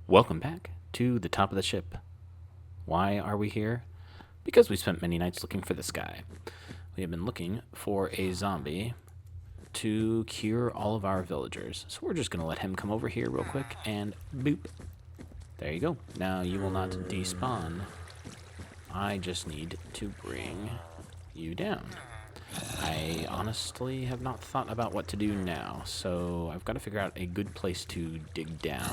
Welcome back to the top of the ship. Why are we here? Because we spent many nights looking for this guy. We have been looking for a zombie to cure all of our villagers. So we're just going to let him come over here real quick and boop. There you go. Now you will not despawn. I just need to bring you down. I honestly have not thought about what to do now, so I've got to figure out a good place to dig down.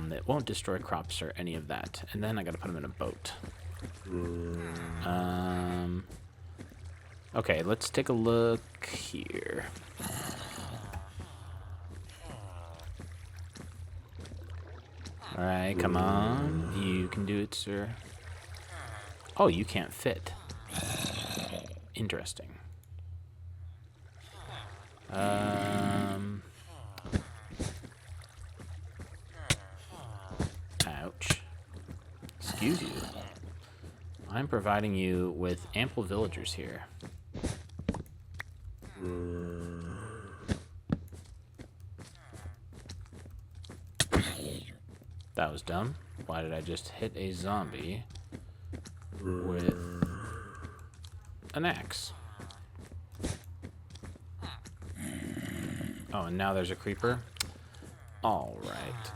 That won't destroy crops or any of that. And then I gotta put them in a boat. Okay, let's take a look here. Alright, come on. You can do it, sir. Oh, you can't fit. Interesting. Ouch. Excuse you. I'm providing you with ample villagers here. That was dumb. Why did I just hit a zombie with an axe? Oh, and now there's a creeper? Alright.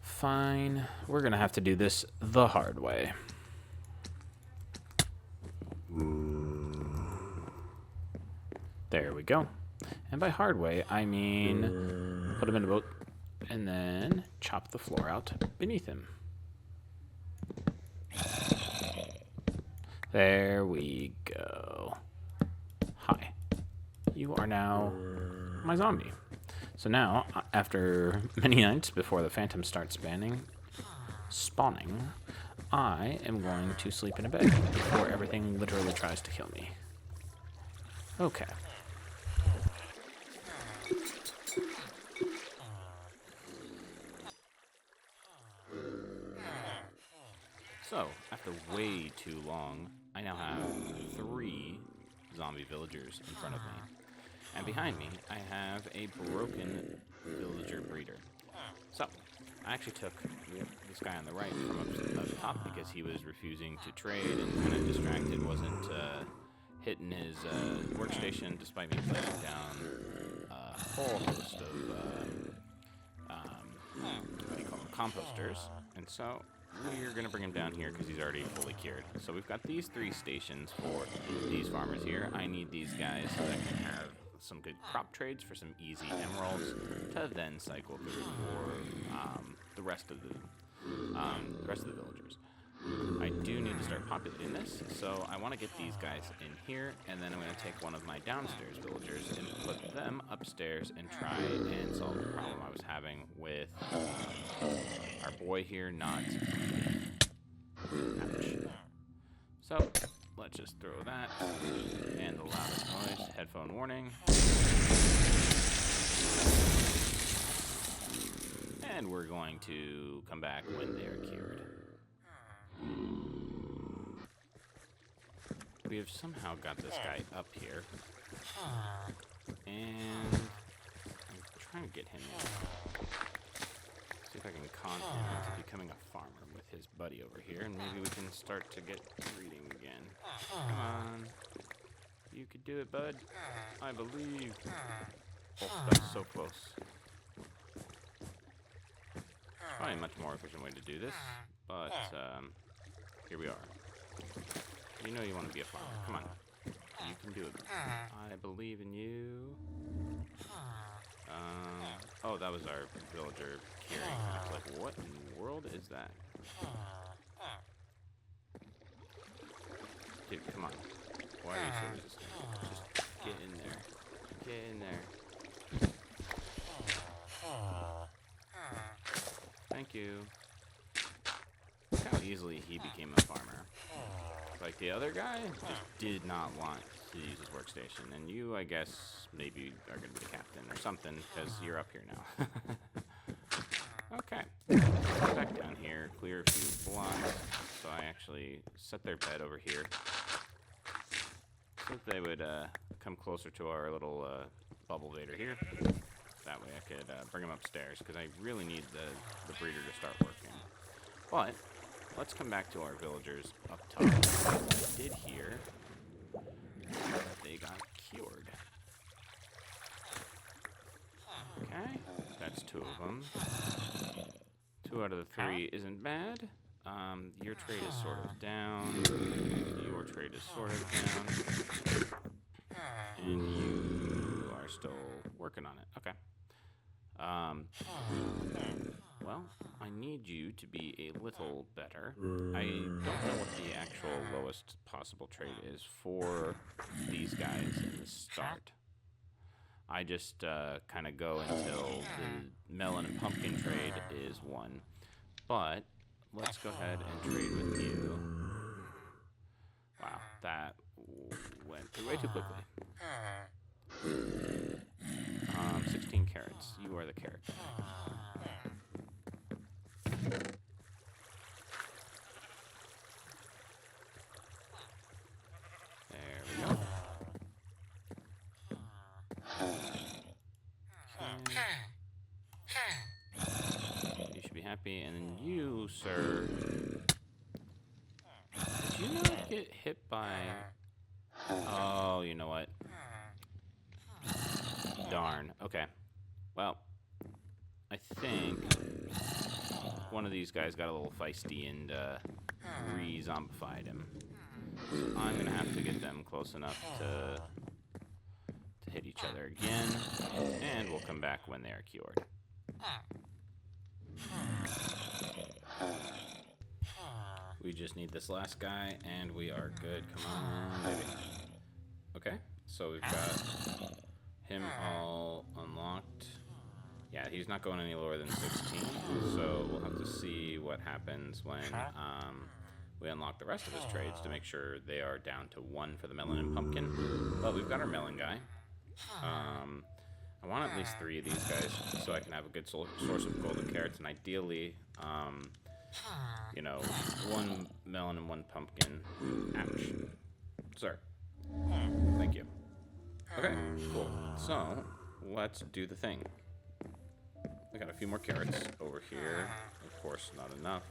Fine. We're gonna have to do this the hard way. There we go. And by hard way, I mean put him in a boat and then chop the floor out beneath him. There we go. Hi. You are now my zombie. So now, after many nights before the phantom starts spawning, I am going to sleep in a bed before everything literally tries to kill me. Okay. So, after way too long, I now have 3 zombie villagers in front of me. And behind me, I have a broken villager breeder. So, I actually took this guy on the right from up top because he was refusing to trade and kind of distracted, wasn't hitting his workstation despite me placing down a whole host of, what do you call them, composters. And so, we're going to bring him down here because he's already fully cured. So we've got these 3 stations for these farmers here. I need these guys so that I can have some good crop trades for some easy emeralds to then cycle through for the rest of the villagers. I do need to start populating this, so I want to get these guys in here, and then I'm going to take one of my downstairs villagers and put them upstairs and try and solve the problem I was having with our boy here not. Ouch. So, let's just throw that, and the loudest noise, headphone warning. And we're going to come back when they're cured. We have somehow got this guy up here, and I'm trying to get him in. See if I can con him into becoming a farmer with his buddy over here, and maybe we can start to get breeding again. Come on. You could do it, bud. I believe. Oh, that was so close. Probably a much more efficient way to do this, but here we are. You know you want to be a farmer. Come on. You can do it. I believe in you. Oh, that was our villager carrying. I was like, what in the world is that? Dude, come on. Why are you so resistant? Just get in there. Get in there. Thank you. Look how easily he became a farmer. Like the other guy just did not want to use his workstation. And you, I guess, maybe are going to be the captain or something because you're up here now. Okay. Back down here, clear a few blocks. So I actually set their bed over here so that they would come closer to our little bubble vader here. That way I could bring him upstairs, because I really need the breeder to start working. But let's come back to our villagers up top. I did hear that they got cured. Okay, that's 2 of them. 2 out of the 3 isn't bad. Your trade is sort of down. Your trade is sort of down. And you are still working on it. Okay. Well, I need you to be a little better. I don't know what the actual lowest possible trade is for these guys in the start. I just kind of go until the melon and pumpkin trade is 1. But let's go ahead and trade with you. Wow, that went through way too quickly. 16 carrots. You are the carrot guy. There we go. You should be happy. And then you, sir. Did you not get hit by... Oh, you know what? Darn. Okay. Well, I think one of these guys got a little feisty and re-zombified him. So I'm going to have to get them close enough to hit each other again, and we'll come back when they are cured. We just need this last guy, and we are good. Come on, baby. Okay, so we've got him all unlocked. Yeah, he's not going any lower than 16, so we'll have to see what happens when we unlock the rest of his trades to make sure they are down to 1 for the melon and pumpkin. But we've got our melon guy. I want at least 3 of these guys so I can have a good source of golden carrots, and ideally, you know, 1 melon and 1 pumpkin. Ouch. Sir. Thank you. Okay, cool. So, let's do the thing. I got a few more carrots over here. Of course, not enough.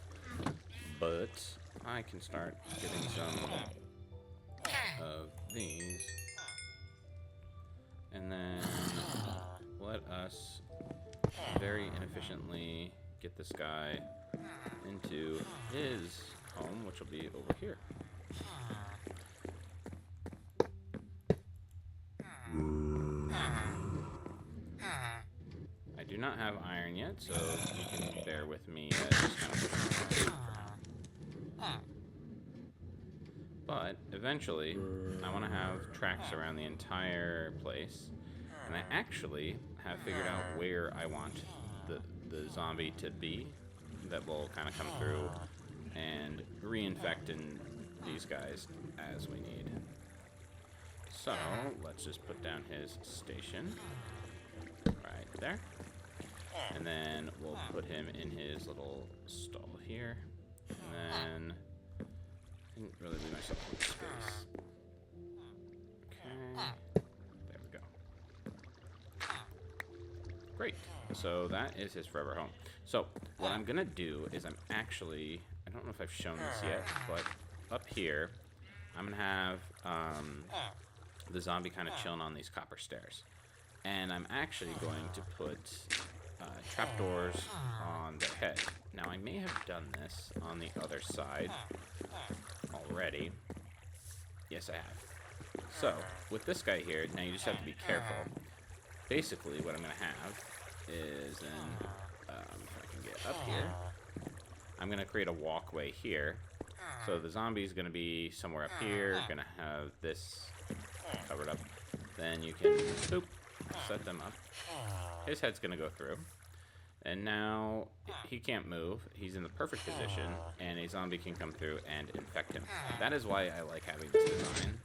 But I can start getting some of these. And then let us very inefficiently get this guy into his home, which will be over here. I do not have iron yet, so you can bear with me. Just kind of but eventually, I want to have tracks around the entire place, and I actually have figured out where I want the zombie to be that will kind of come through and reinfect these guys as we need. So let's just put down his station right there. And then we'll put him in his little stall here. And then I didn't really leave myself with space. Okay. There we go. Great. So that is his forever home. So what I'm gonna do is I don't know if I've shown this yet, but up here I'm gonna have the zombie kind of chilling on these copper stairs. And I'm actually going to put trapdoors on their head. Now, I may have done this on the other side already. Yes, I have. So, with this guy here, now you just have to be careful. Basically, what I'm going to have is then, if I can get up here, I'm going to create a walkway here. So the zombie's going to be somewhere up here, going to have this covered up. Then you can, boop, set them up. His head's going to go through. And now he can't move. He's in the perfect position, and a zombie can come through and infect him. That is why I like having this design.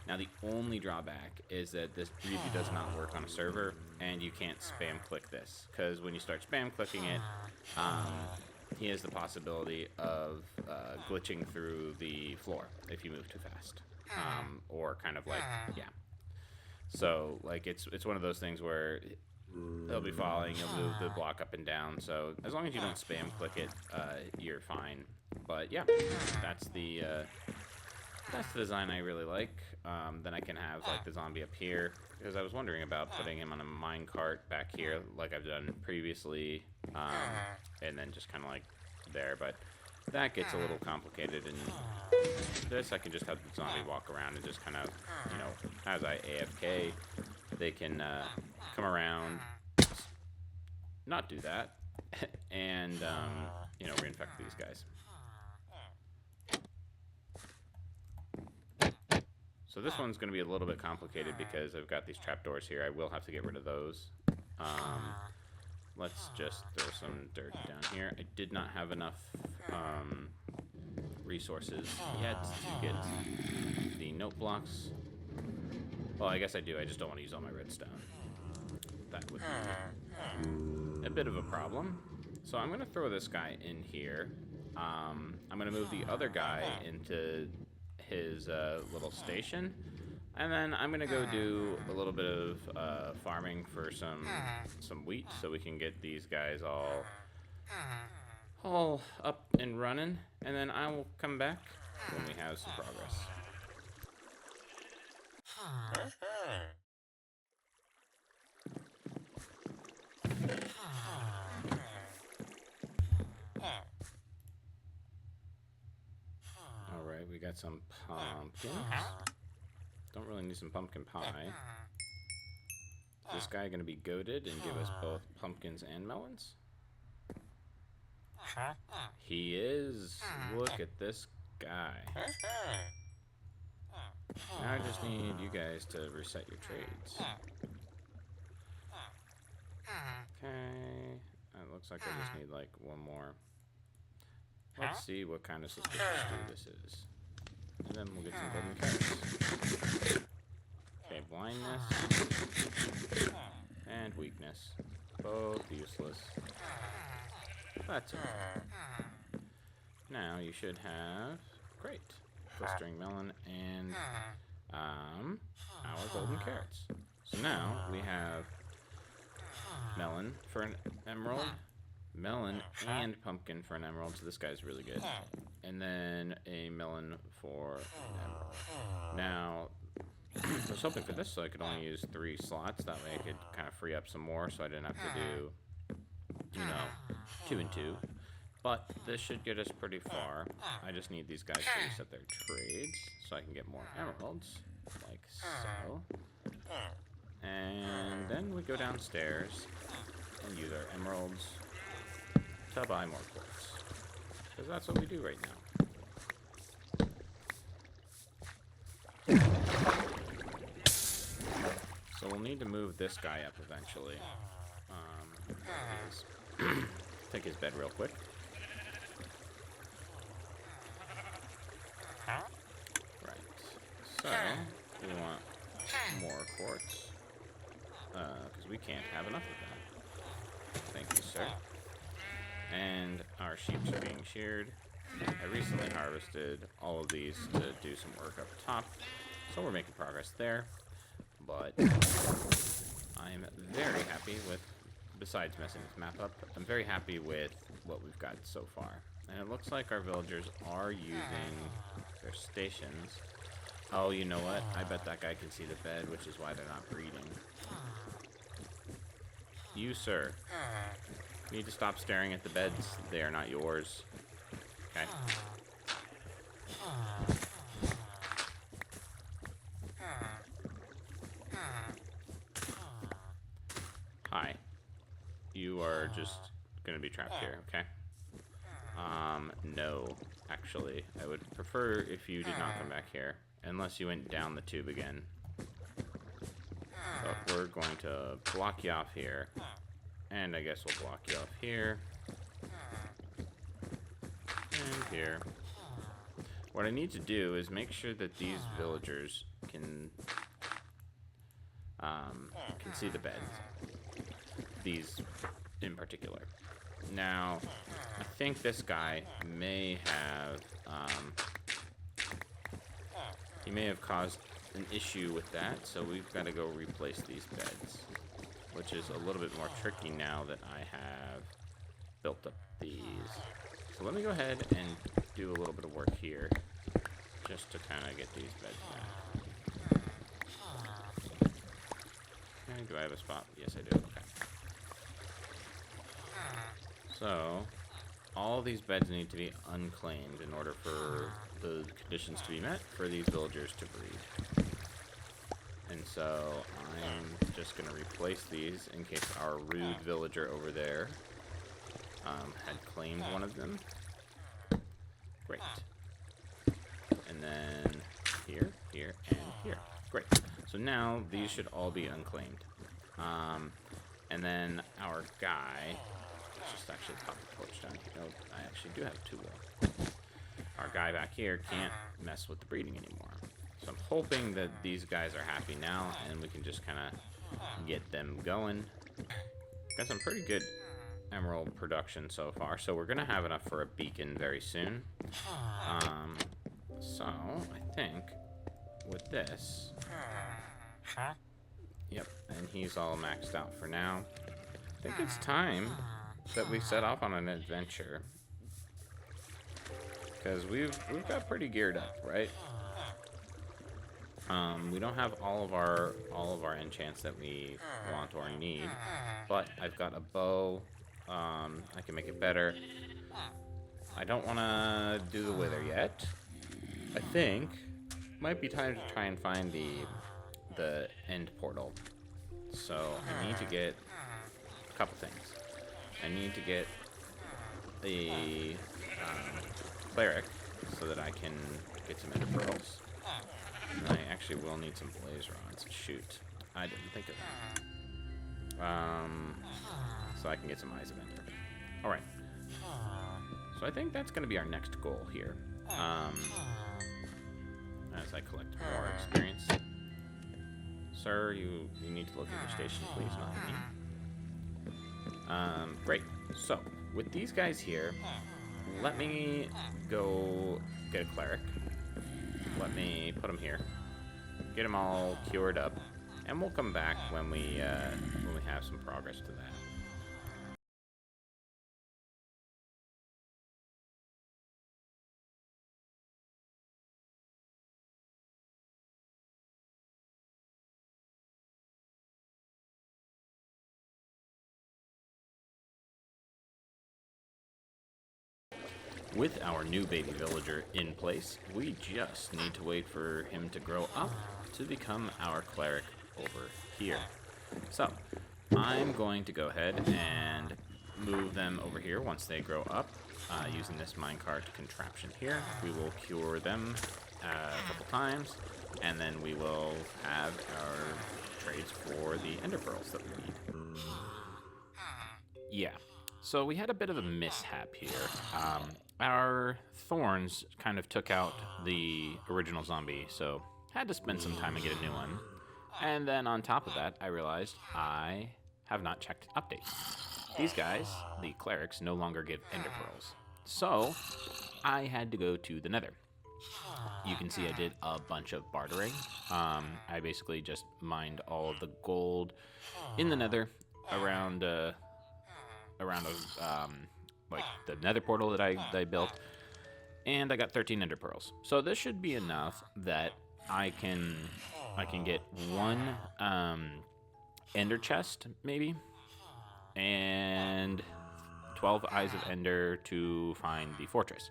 Now, the only drawback is that this preview does not work on a server, and you can't spam click this. Because when you start spam clicking it, he has the possibility of glitching through the floor if you move too fast. Or kind of like, yeah. So, like, it's one of those things where they'll be falling. You'll move the block up and down. So as long as you don't spam click it, you're fine. But yeah, that's the design I really like. Then I can have like the zombie up here, because I was wondering about putting him on a minecart back here like I've done previously, and then just kind of like there, but that gets a little complicated. And this, I can just have the zombie walk around and just kind of, you know, as I AFK, they can come around, not do that, and, you know, reinfect these guys. So this one's going to be a little bit complicated because I've got these trapdoors here. I will have to get rid of those. Let's just throw some dirt down here. I did not have enough resources yet to get the note blocks. Well, I guess I do. I just don't want to use all my redstone. That would be a bit of a problem. So I'm going to throw this guy in here. I'm going to move the other guy into his little station, and then I'm gonna go do a little bit of farming for some wheat, so we can get these guys all up and running, and then I will come back when we have some progress. Alright, we got some pumpkins. Don't really need some pumpkin pie. Is this guy gonna be goated and give us both pumpkins and melons? He is. Look at this guy. Now I just need you guys to reset your trades. Okay. It looks like I just need like one more. Let's see what kind of suspicious stew this is. And then we'll get some golden carrots. Okay, blindness. And weakness. Both useless. That's okay. Now you should have... Great. Blistering melon and our golden carrots. So now we have melon for an emerald, melon and pumpkin for an emerald, so this guy's really good. And then a melon for an emerald. Now, I was hoping for this so I could only use 3 slots. That way I could kind of free up some more so I didn't have to do, you know, 2 and 2. But this should get us pretty far. I just need these guys to reset their trades so I can get more emeralds, like so. And then we go downstairs and use our emeralds to buy more quartz. Because that's what we do right now. So we'll need to move this guy up eventually. Take his bed real quick. Right. So, we want more quartz. Because we can't have enough of that. Thank you, sir. And our sheep are being sheared. I recently harvested all of these to do some work up top. So we're making progress there. But I'm very happy with, besides messing this map up, I'm very happy with what we've got so far. And it looks like our villagers are using their stations. Oh, you know what? I bet that guy can see the bed, which is why they're not breeding. You, sir, need to stop staring at the beds. They are not yours. Okay? Hi. You are just gonna be trapped here, okay? No, actually. I would prefer if you did not come back here. Unless you went down the tube again. But we're going to block you off here. And I guess we'll block you off here. And here. What I need to do is make sure that these villagers can see the beds. These in particular. Now, I think this guy may have, he may have caused an issue with that, so we've got to go replace these beds. which is a little bit more tricky now that I have built up these. So let me go ahead and do a little bit of work here, just to kind of get these beds down. Okay, do I have a spot? Yes, I do. Okay. So, all these beds need to be unclaimed in order for the conditions to be met for these villagers to breed. And so, I'm just going to replace these in case our rude villager over there had claimed one of them. Great. And then here, here, and here. Great. So now these should all be unclaimed. And then our guy, let's just actually pop the torch down here. No, I actually do have 2 wool. Our guy back here can't mess with the breeding anymore. So I'm hoping that these guys are happy now and we can just kind of get them going. Got some pretty good emerald production so far, so we're gonna have enough for a beacon very soon. So I think with this, yep, and he's all maxed out for now. I think it's time that we set off on an adventure, because we've got pretty geared up, right? We don't have all of our enchants that we want or need, but I've got a bow. I can make it better. I don't want to do the wither yet. I think might be time to try and find the end portal. So I need to get a couple things. I need to get a cleric so that I can get some ender pearls. And I actually will need some blaze rods. Shoot, I didn't think of that. So I can get some eyes of ender. All right. So I think that's going to be our next goal here. As I collect more experience. Sir, you need to look at your station, please, not me. Great. So, with these guys here, let me go get a cleric. Let me put them here. Get them all cured up. And we'll come back when we have some progress to that. With our new baby villager in place, we just need to wait for him to grow up to become our cleric over here. So, I'm going to go ahead and move them over here once they grow up. Using this minecart contraption here, we will cure them a couple times, and then we will have our trades for the ender pearls that we need. Yeah. So we had a bit of a mishap here. Our thorns kind of took out the original zombie, so had to spend some time and get a new one. And then on top of that, I realized I have not checked updates. These guys, the clerics, no longer give ender pearls. So I had to go to the nether. You can see I did a bunch of bartering. I basically just mined all of the gold in the nether around like the nether portal that I built, and I got 13 ender pearls. So this should be enough that I can get one ender chest maybe, and 12 eyes of ender to find the fortress.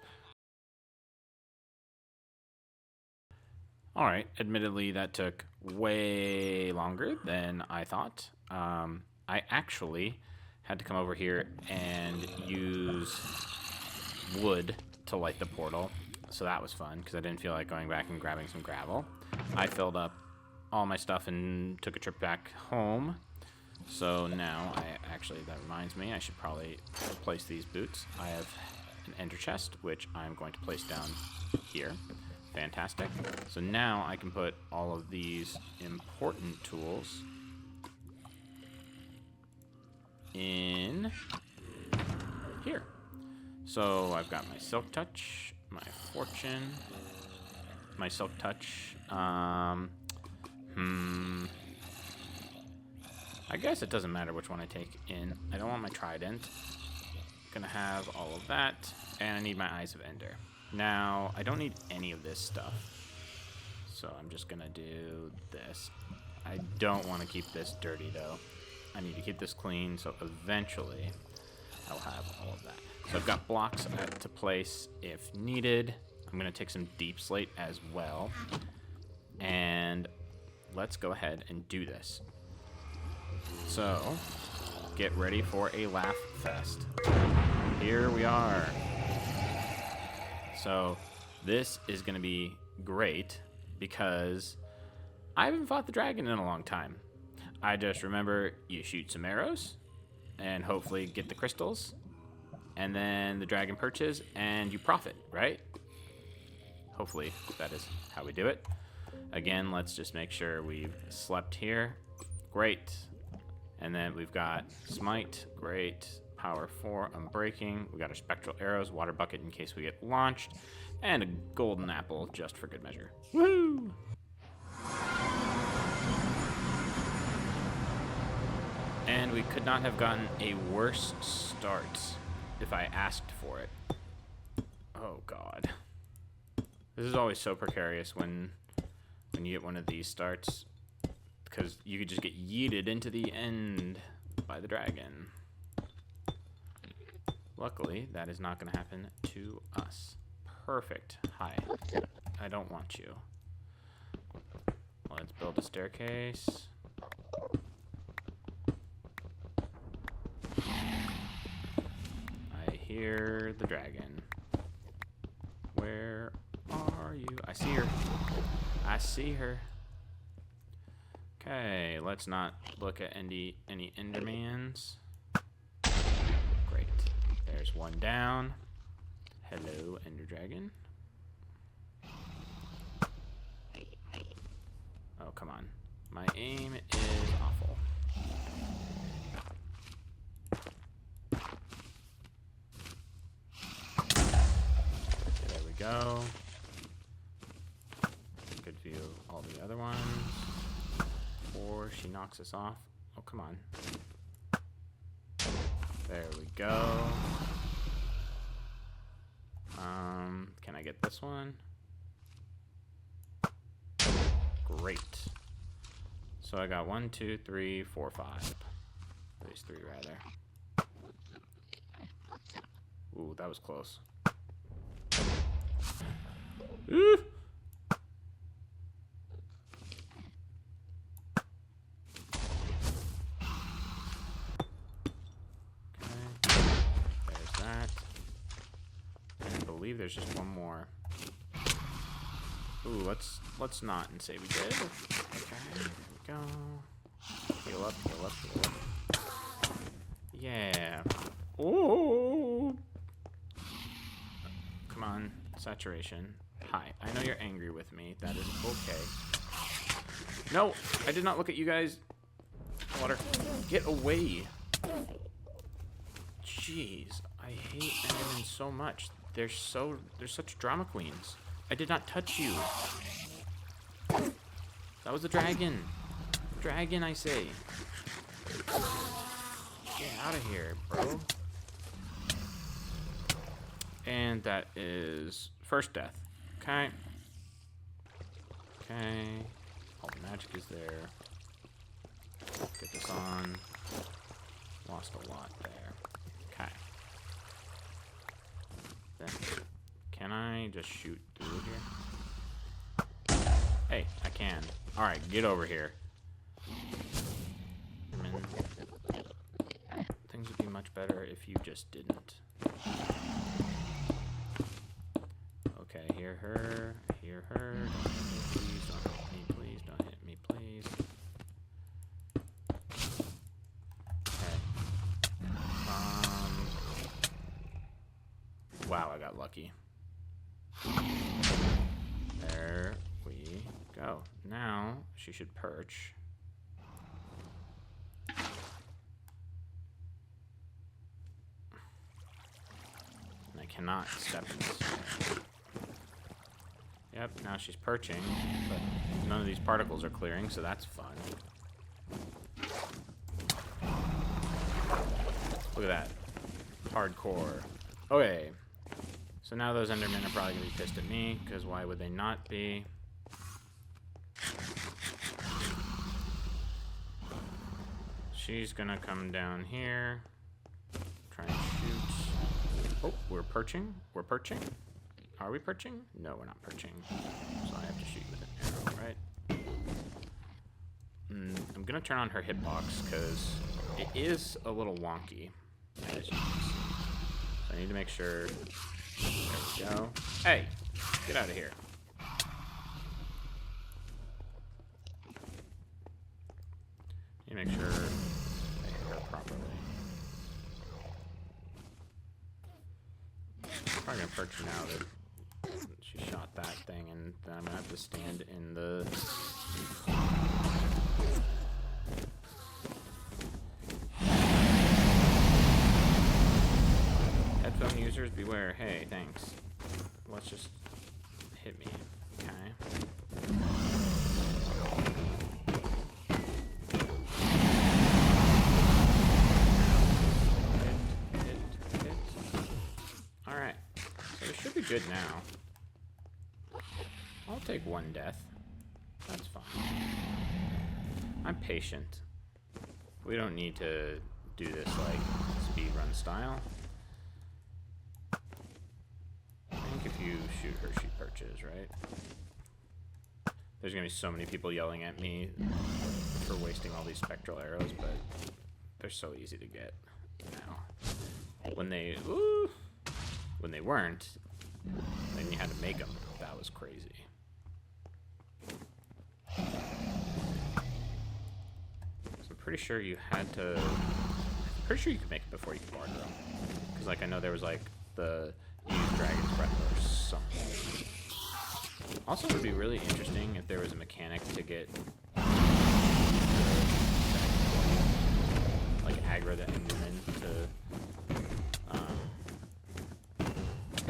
All right, admittedly that took way longer than I thought. I actually had to come over here and use wood to light the portal. So that was fun, because I didn't feel like going back and grabbing some gravel. I filled up all my stuff and took a trip back home. So now, that reminds me, I should probably replace these boots. I have an ender chest, which I'm going to place down here. Fantastic. So now I can put all of these important tools in here. So I've got my silk touch, my fortune, my silk touch. I I guess it doesn't matter which one I take in. I don't want my trident. Gonna have all of that, and I need my Eyes of Ender. Now, I don't need any of this stuff, so I'm just gonna do this. I don't want to keep this dirty, though. I need to keep this clean, so eventually I'll have all of that. So I've got blocks to place if needed. I'm gonna take some deep slate as well, and let's go ahead and do this. So, get ready for a laugh fest. Here we are. So, this is going to be great because I haven't fought the dragon in a long time. I just remember you shoot some arrows and hopefully get the crystals, and then the dragon perches and you profit, right? Hopefully that is how we do it. Again, let's just make sure we've slept here. Great. And then we've got Smite, great. Power 4, Unbreaking. We got our Spectral Arrows, Water Bucket in case we get launched, and a Golden Apple just for good measure. Woo! And we could not have gotten a worse start if I asked for it. Oh god. This is always so precarious when you get one of these starts, because you could just get yeeted into the end by the dragon. Luckily, that is not going to happen to us. Perfect. Hi. I don't want you. Let's build a staircase. I hear the dragon. Where are you? I see her. I see her. Okay, let's not look at any Endermans. Great. There's one down. Hello, Ender Dragon. Oh, come on. My aim is awful. There we go. Good view of all the other ones. Or she knocks us off. Oh, come on. There we go. Can I get this one? Great. So I got 1, 2, 3, 4, 5. These 3 rather. Ooh, that was close. Ooh! There's just one more. Ooh, let's not and say we did. Okay, here we go. Heal up, heal up, heal up. Yeah. Oh. Come on, saturation. Hi, I know you're angry with me. That is okay. No, I did not look at you guys. Water, get away. Jeez, I hate Endermen so much. They're such drama queens. I did not touch you. That was a dragon. Dragon, I say. Get out of here, bro. And that is first death. Okay. Okay. All the magic is there. Get this on. Lost a lot there. Okay. Can I just shoot through here? Hey, I can. Alright, get over here. Things would be much better if you just didn't. Okay, hear her. Hear her. Please don't hit me. Please don't hit me, please. Okay. Wow, I got lucky. There we go. Now she should perch. And I cannot step in this way. Yep, now she's perching, but none of these particles are clearing, so that's fun. Look at that. Hardcore. Okay. So now those Endermen are probably going to be pissed at me, because why would they not be? She's going to come down here. Try and shoot. Oh, we're perching. We're perching. Are we perching? No, we're not perching. So I have to shoot with an arrow, right? I'm going to turn on her hitbox, because it is a little wonky, as you can see. So I need to make sure... There we go. Hey! Get out of here. You make sure I hit her properly. I'm probably gonna perch now that she shot that thing, and then I'm gonna have to stand in the... Headphone users, beware. Hey, thanks. Let's just hit me. Okay. Hit. Alright. So we should be good now. I'll take one death. That's fine. I'm patient. We don't need to do this like speedrun style. I think if you shoot her, she perches, right? There's gonna be so many people yelling at me for wasting all these spectral arrows, but they're so easy to get now. When they weren't, then you had to make them. That was crazy. So I'm pretty sure you had to. I'm pretty sure you could make it before you could barter them, because like I know there was like the use Dragon's Breath or something. Also, it would be really interesting if there was a mechanic to get like aggro the Enderman to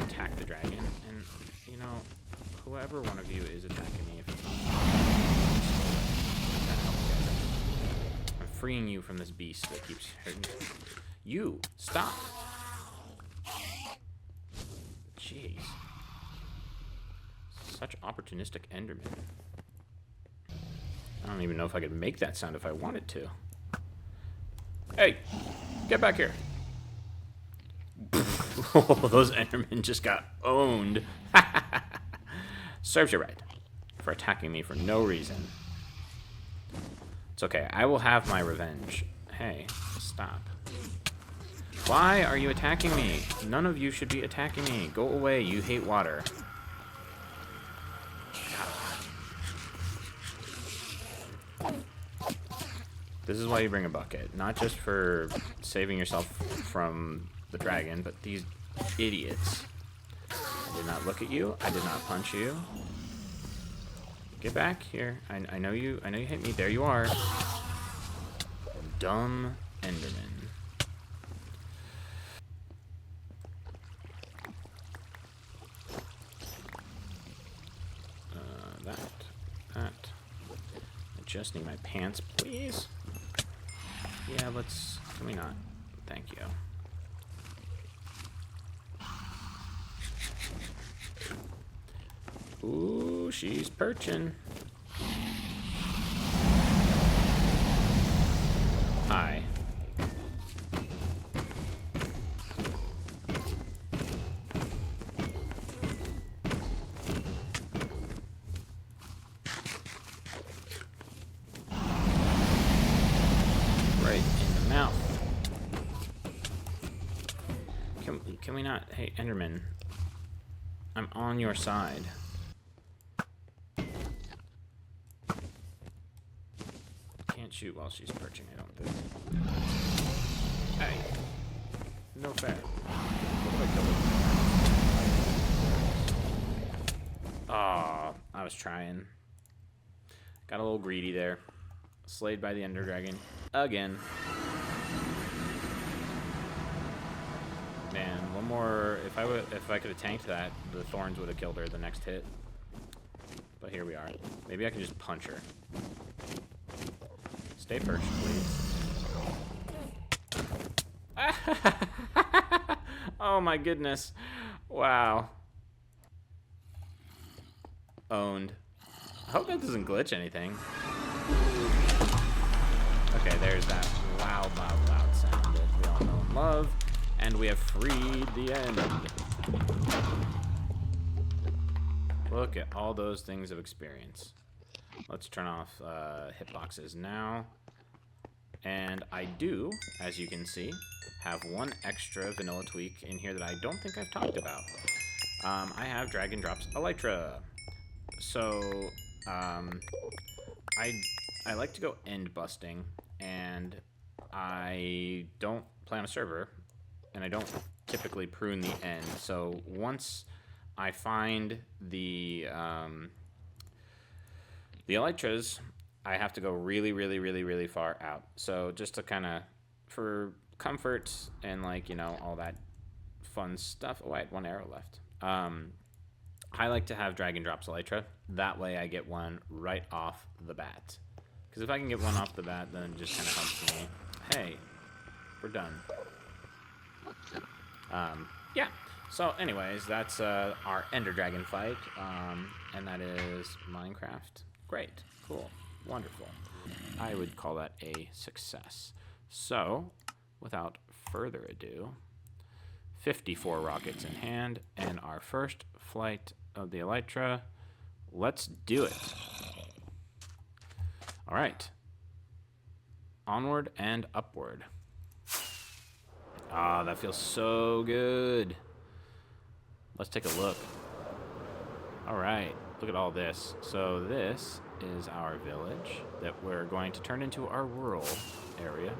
attack the dragon. And you know, whoever one of you is attacking me, if it's not, I'm freeing you from this beast that keeps hurting you. Stop. Jeez. Such opportunistic Enderman. I don't even know if I could make that sound if I wanted to. Hey! Get back here! Those Endermen just got owned. Serves you right. For attacking me for no reason. It's okay. I will have my revenge. Hey, stop. Why are you attacking me? None of you should be attacking me. Go away. You hate water. This is why you bring a bucket. Not just for saving yourself from the dragon, but these idiots. I did not look at you. I did not punch you. Get back here. I know you hit me. There you are. Dumb Enderman. That. I just need my pants, please. Yeah, let's... Can we not? Thank you. Ooh, she's perching. Hi. Can we not? Hey, Enderman. I'm on your side. Can't shoot while she's perching, I don't think. Hey. No fair. Oh, I was trying. Got a little greedy there. Slayed by the Ender Dragon. Again. Man, one more. If I could have tanked that, the thorns would have killed her the next hit. But here we are. Maybe I can just punch her. Stay perched, please. Oh my goodness. Wow. Owned. I hope that doesn't glitch anything. Okay, there's that loud, loud, loud sound that we all know and love. And we have freed the end. Look at all those things of experience. Let's turn off hitboxes now. And I do, as you can see, have one extra vanilla tweak in here that I don't think I've talked about. I have Drag and Drops Elytra. So, I like to go end busting, and I don't play on a server, and I don't typically prune the end. So once I find the elytras, I have to go really, really, really, really far out. So just to kind of, for comfort and like, you know, all that fun stuff. Oh, I had one arrow left. I like to have Drag and Drops Elytra. That way I get one right off the bat. Because if I can get one off the bat, then it just kind of helps me. Hey, we're done. Yeah. So anyways, that's our Ender Dragon fight. And that is Minecraft. Great. Cool. Wonderful. I would call that a success. So, without further ado, 54 rockets in hand, and our first flight of the Elytra. Let's do it. All right. Onward and upward. Ah, that feels so good. Let's take a look. All right, look at all this. So this is our village that we're going to turn into our rural area.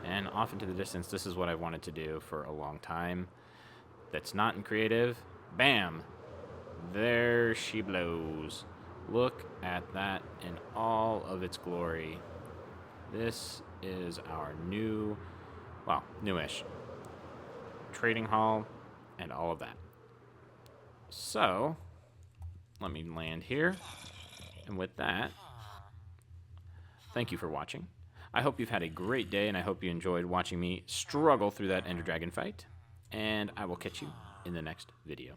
And off into the distance, this is what I wanted to do for a long time. That's not in creative. Bam! There she blows. Look at that in all of its glory. This is our new, well, newish trading hall and all of that. So, let me land here. And with that, thank you for watching. I hope you've had a great day, and I hope you enjoyed watching me struggle through that Ender Dragon fight. And I will catch you in the next video.